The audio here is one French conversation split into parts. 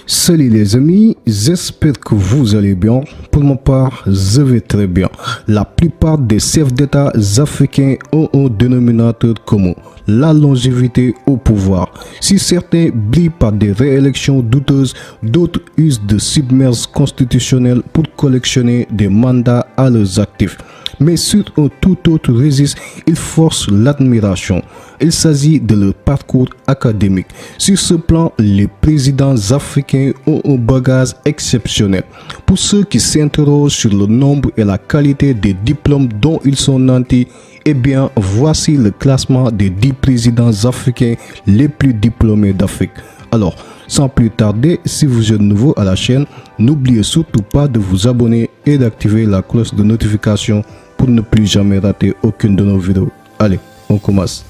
Salut les amis, j'espère que vous allez bien. Pour ma part, je vais très bien. La plupart des chefs d'État africains ont un dénominateur commun, la longévité au pouvoir. Si certains brillent par des réélections douteuses, d'autres usent de submerges constitutionnels pour collectionner des mandats à leurs actifs. Mais sur un tout autre registre, ils forcent l'admiration. Il s'agit de leur parcours académique. Sur ce plan, les présidents africains ont un bagage exceptionnel. Pour ceux qui s'interrogent sur le nombre et la qualité des diplômes dont ils sont nantis, eh bien, voici le classement des 10 présidents africains les plus diplômés d'Afrique. Alors, sans plus tarder, si vous êtes nouveau à la chaîne, n'oubliez surtout pas de vous abonner et d'activer la cloche de notification pour ne plus jamais rater aucune de nos vidéos. Allez, on commence.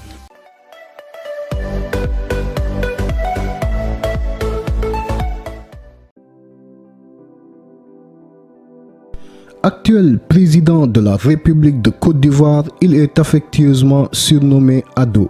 Actuel président de la République de Côte d'Ivoire, il est affectueusement surnommé Ado.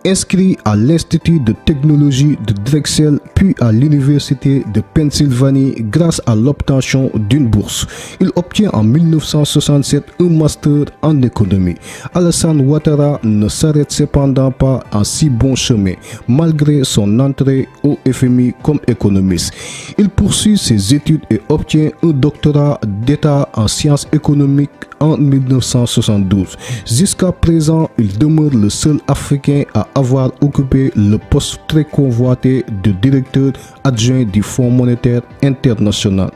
Inscrit à l'Institut de technologie de Drexel puis à l'Université de Pennsylvanie grâce à l'obtention d'une bourse. Il obtient en 1967 un master en économie. Alassane Ouattara ne s'arrête cependant pas en si bon chemin, malgré son entrée au FMI comme économiste. Il poursuit ses études et obtient un doctorat d'État en sciences économiques en 1972. Jusqu'à présent, il demeure le seul Africain à avoir occupé le poste très convoité de directeur adjoint du Fonds monétaire international.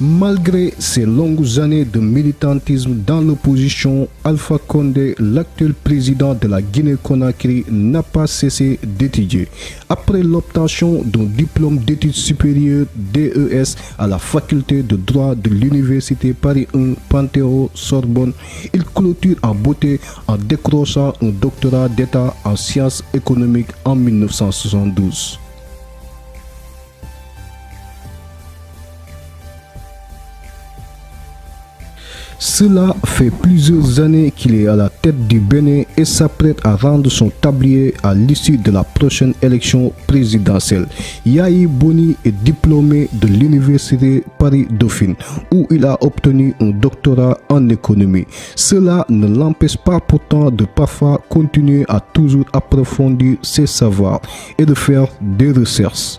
Malgré ses longues années de militantisme dans l'opposition, Alpha Condé, l'actuel président de la Guinée-Conakry, n'a pas cessé d'étudier. Après l'obtention d'un diplôme d'études supérieures DES à la faculté de droit de l'université Paris 1 Panthéon-Sorbonne, il clôture en beauté en décrochant un doctorat d'État en sciences économiques en 1972. Cela fait plusieurs années qu'il est à la tête du Bénin et s'apprête à rendre son tablier à l'issue de la prochaine élection présidentielle. Yahi Boni est diplômé de l'université Paris-Dauphine où il a obtenu un doctorat en économie. Cela ne l'empêche pas pourtant de parfois continuer à toujours approfondir ses savoirs et de faire des recherches.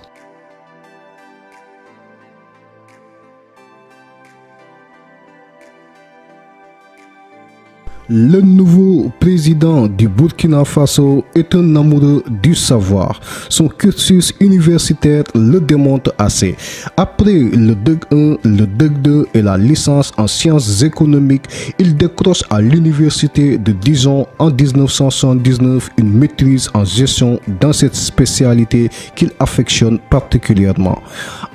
Le nouveau président du Burkina Faso est un amoureux du savoir. Son cursus universitaire le démontre assez. Après le DEG 1, le DEG 2 et la licence en sciences économiques, il décroche à l'université de Dijon en 1979 une maîtrise en gestion dans cette spécialité qu'il affectionne particulièrement.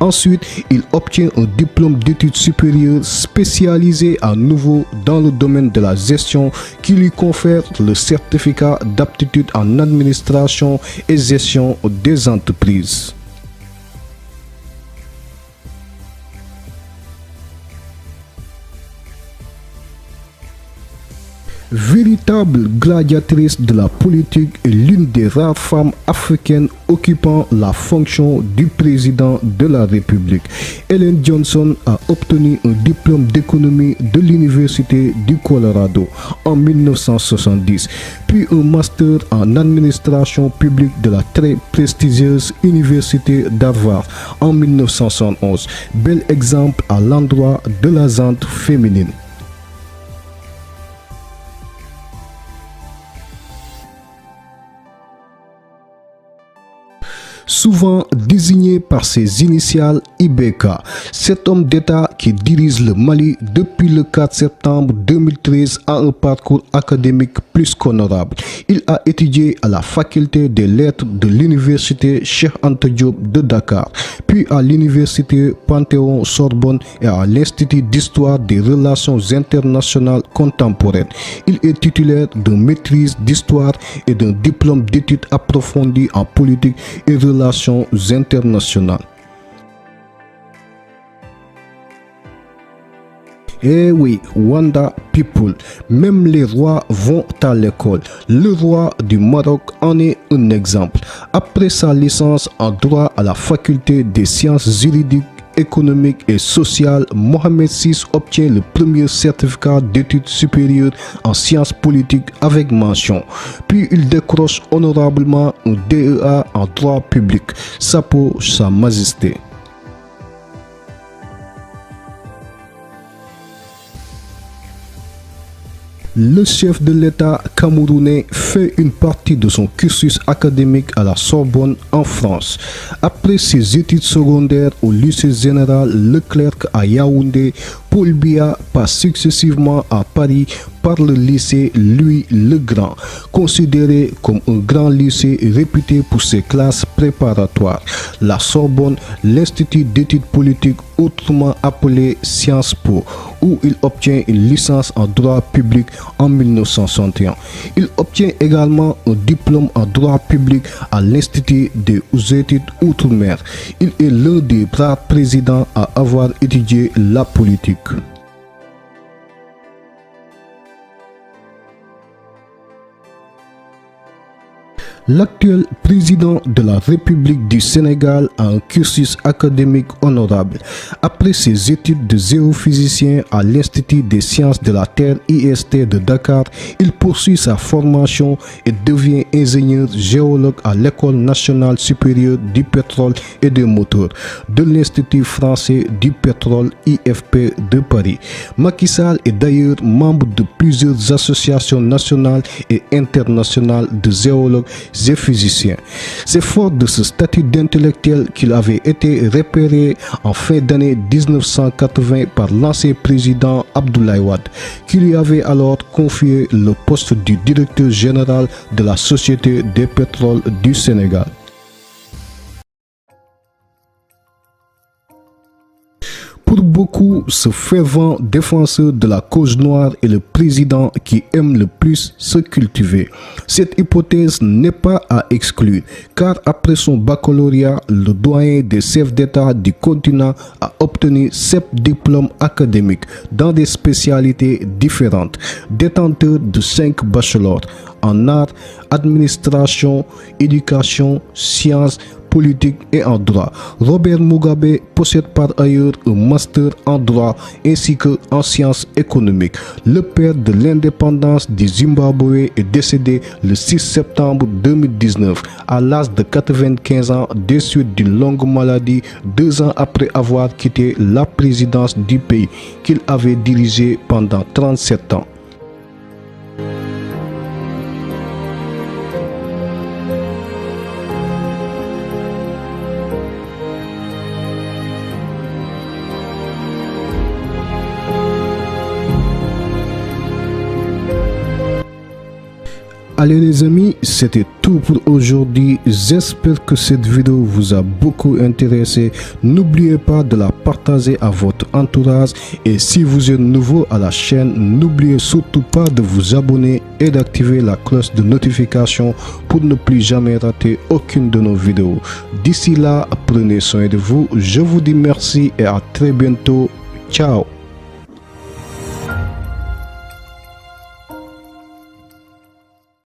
Ensuite, il obtient un diplôme d'études supérieures spécialisé à nouveau dans le domaine de la gestion qui lui confère le certificat d'aptitude en administration et gestion des entreprises. Véritable gladiatrice de la politique et l'une des rares femmes africaines occupant la fonction du président de la République, Ellen Johnson a obtenu un diplôme d'économie de l'Université du Colorado en 1970, puis un master en administration publique de la très prestigieuse Université d'Harvard en 1971. Bel exemple à l'endroit de la gente féminine. Souvent désigné par ses initiales IBK, cet homme d'État qui dirige le Mali depuis le 4 septembre 2013 a un parcours académique plus qu'honorable. Il a étudié à la faculté des lettres de l'université Cheikh Anta Diop de Dakar, puis à l'université Panthéon-Sorbonne et à l'Institut d'histoire des relations internationales contemporaines. Il est titulaire d'une maîtrise d'histoire et d'un diplôme d'études approfondies en politique et relations internationales. Eh oui, Wanda People, même les rois vont à l'école. Le roi du Maroc en est un exemple. Après sa licence en droit à la faculté des sciences juridiques, économiques et sociales, Mohamed VI obtient le premier certificat d'études supérieures en sciences politiques avec mention. Puis il décroche honorablement un DEA en droit public. Chapeau, Sa Majesté. Le chef de l'État camerounais fait une partie de son cursus académique à la Sorbonne en France. Après ses études secondaires au lycée général Leclerc à Yaoundé, Paul Biya passe successivement à Paris par le lycée Louis le Grand, considéré comme un grand lycée réputé pour ses classes préparatoires. La Sorbonne, l'Institut d'études politiques, autrement appelé Sciences Po, où il obtient une licence en droit public en 1961. Il obtient également un diplôme en droit public à l'Institut des études outre-mer. Il est l'un des rares présidents à avoir étudié la politique. L'actuel président de la République du Sénégal a un cursus académique honorable. Après ses études de géophysicien à l'Institut des sciences de la Terre IST de Dakar, il poursuit sa formation et devient ingénieur géologue à l'École nationale supérieure du pétrole et des moteurs de l'Institut français du pétrole IFP de Paris. Macky Sall est d'ailleurs membre de plusieurs associations nationales et internationales de géologues et physiciens. C'est fort de ce statut d'intellectuel qu'il avait été repéré en fin d'année 1980 par l'ancien président Abdoulaye Wade, qui lui avait alors confié le poste du directeur général de la Société des pétroles du Sénégal. Pour beaucoup, ce fervent défenseur de la cause noire est le président qui aime le plus se cultiver. Cette hypothèse n'est pas à exclure, car après son baccalauréat, le doyen des chefs d'État du continent a obtenu 7 diplômes académiques dans des spécialités différentes, détenteur de 5 bachelors en art, administration, éducation, sciences, politique et en droit. Robert Mugabe possède par ailleurs un master en droit ainsi que en sciences économiques. Le père de l'indépendance du Zimbabwe est décédé le 6 septembre 2019 à l'âge de 95 ans des suites d'une longue maladie 2 ans après avoir quitté la présidence du pays qu'il avait dirigé pendant 37 ans. Allez les amis, c'était tout pour aujourd'hui. J'espère que cette vidéo vous a beaucoup intéressé. N'oubliez pas de la partager à votre entourage. Et si vous êtes nouveau à la chaîne, n'oubliez surtout pas de vous abonner et d'activer la cloche de notification pour ne plus jamais rater aucune de nos vidéos. D'ici là, prenez soin de vous. Je vous dis merci et à très bientôt. Ciao.